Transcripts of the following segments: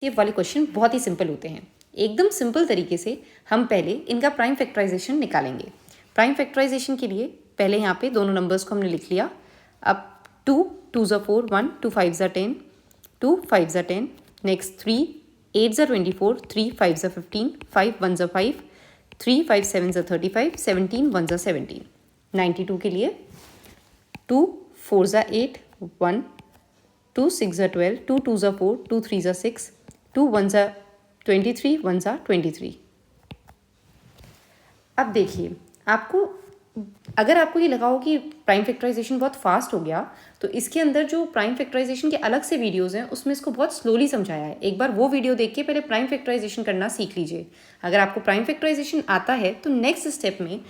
ये वाले क्वेश्चन बहुत ही सिंपल होते हैं। एकदम सिंपल तरीके से हम पहले इनका प्राइम फैक्टराइजेशन निकालेंगे। प्राइम फैक्टराइजेशन के लिए पहले यहाँ पे दोनों नंबर्स को हमने लिख लिया। अब 2 2 ज़ा 4, 1 2 5 ज़ा 10, 2 5 ज़ा 10, नेक्स्ट 3 8 ज़ा 24, 3 5 ज़ा 15, 5 1 ज़ा 5, 3 5 7 ज़ा 35, 17 1 ज़ा 17। 92 के लिए 2 4 ज़ा 8, 1 2 6 ज़ा 12, 2 2 ज़ा 4, 2 3 ज़ा 6, 2 1 ज़ा 23, 1 ज़ा 23। अब देखिए, आपको अगर आपको ये लगा हो कि प्राइम फैक्टराइजेशन बहुत फास्ट हो गया, तो इसके अंदर जो प्राइम फैक्टराइजेशन के अलग से वीडियोस हैं उसमें इसको बहुत स्लोली समझाया है। एक बार वो वीडियो देख के पहले प्राइम फैक्टराइजेशन करना सीख लीजिए। अगर आपको प्राइम फैक्टराइजेशन आता है तो नेक्स्ट स्टेप में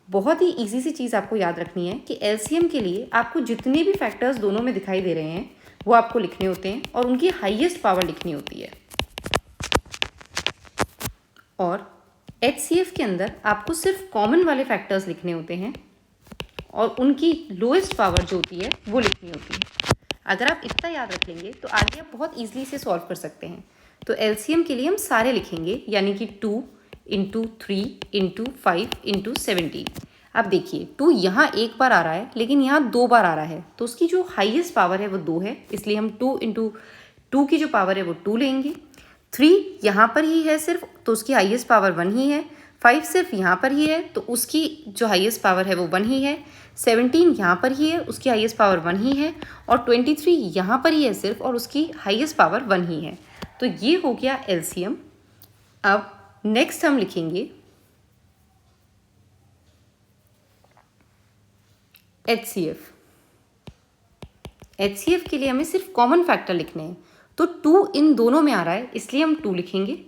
बहुत ही ईजी सी चीज़ आपको याद रखनी है कि एलसीएम के लिए आपको जितने भी फैक्टर्स दोनों में दिखाई दे रहे हैं वो आपको लिखने होते हैं और उनकी हाईएस्ट पावर लिखनी होती है। और एचसीएफ के अंदर आपको सिर्फ कॉमन वाले फैक्टर्स लिखने होते हैं और उनकी लोएस्ट पावर जो होती है वो लिखनी होती है। अगर आप इतना याद रख लेंगे तो आगे आप बहुत ईजिली से सॉल्व कर सकते हैं। तो एलसीएम के लिए हम सारे लिखेंगे, यानी कि 2 × 3 × 5 × 17। अब देखिए 2 यहाँ एक बार आ रहा है लेकिन यहाँ 2 बार आ रहा है, तो उसकी जो हाईएस्ट पावर है वो 2 है, इसलिए हम 2 × 2 की जो पावर है वो 2 लेंगे। 3 यहाँ पर ही है सिर्फ, तो उसकी हाईएस्ट पावर 1 ही है। 5 सिर्फ यहाँ पर ही है तो उसकी जो हाईएस्ट पावर है वो 1 ही है। 17 यहाँ पर ही है, उसकी हाईएस्ट पावर 1 ही है। और 23 यहाँ पर ही है सिर्फ और उसकी हाईएस्ट पावर 1 ही है। तो ये हो गया एलसीएम। अब नेक्स्ट हम लिखेंगे एचसीएफ। एचसीएफ के लिए हमें सिर्फ कॉमन फैक्टर लिखने हैं, तो 2 इन दोनों में आ रहा है इसलिए हम 2 लिखेंगे।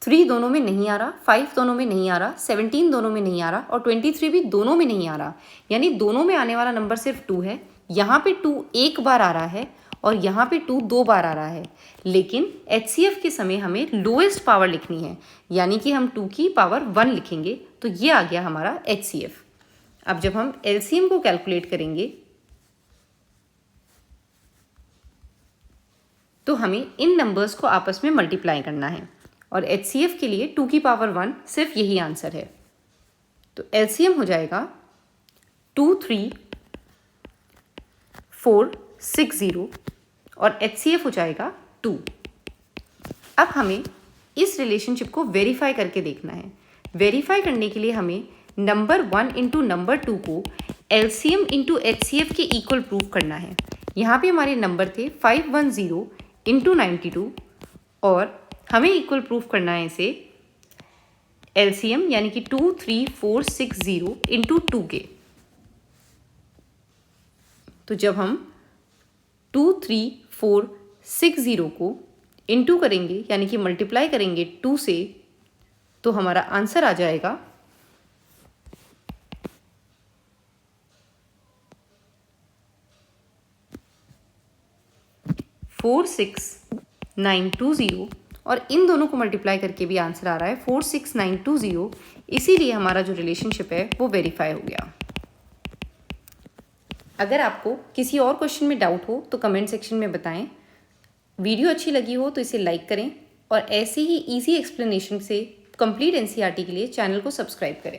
3 दोनों में नहीं आ रहा, 5 दोनों में नहीं आ रहा, 17 दोनों में नहीं आ रहा और 23 भी दोनों में नहीं आ रहा, यानी दोनों में आने वाला नंबर सिर्फ 2 है। यहाँ पे 2 एक बार आ रहा है और यहाँ पे 2 2 बार आ रहा है, लेकिन एचसीएफ के समय हमें लोएस्ट पावर लिखनी है, यानी कि हम 2 की पावर 1 लिखेंगे। तो ये आ गया हमारा एचसीएफ। अब जब हम एलसीएम को कैलकुलेट करेंगे तो हमें इन नंबर्स को आपस में मल्टीप्लाई करना है और एचसीएफ के लिए 2 की पावर 1 सिर्फ यही आंसर है। तो एलसीएम हो जाएगा 2 3 4 6 0 और एचसीएफ हो जाएगा 2। अब हमें इस रिलेशनशिप को वेरीफाई करके देखना है। वेरीफाई करने के लिए हमें नंबर 1 × नंबर 2 को एलसीएम × एचसीएफ के इक्वल प्रूव करना है। यहाँ पे हमारे नंबर थे 510 × 92 और हमें इक्वल प्रूफ करना है इसे एलसीएम यानी कि 2 3 4 6 0 × 2 के। तो जब हम 2 3 4 6 0 को इंटू करेंगे यानी कि मल्टीप्लाई करेंगे 2 से, तो हमारा आंसर आ जाएगा 46920 और इन दोनों को मल्टीप्लाई करके भी आंसर आ रहा है 46920। इसीलिए हमारा जो रिलेशनशिप है वो वेरीफाई हो गया। अगर आपको किसी और क्वेश्चन में डाउट हो तो कमेंट सेक्शन में बताएं। वीडियो अच्छी लगी हो तो इसे लाइक करें और ऐसे ही इजी एक्सप्लेनेशन से कंप्लीट एनसीईआरटी के लिए चैनल को सब्सक्राइब करें।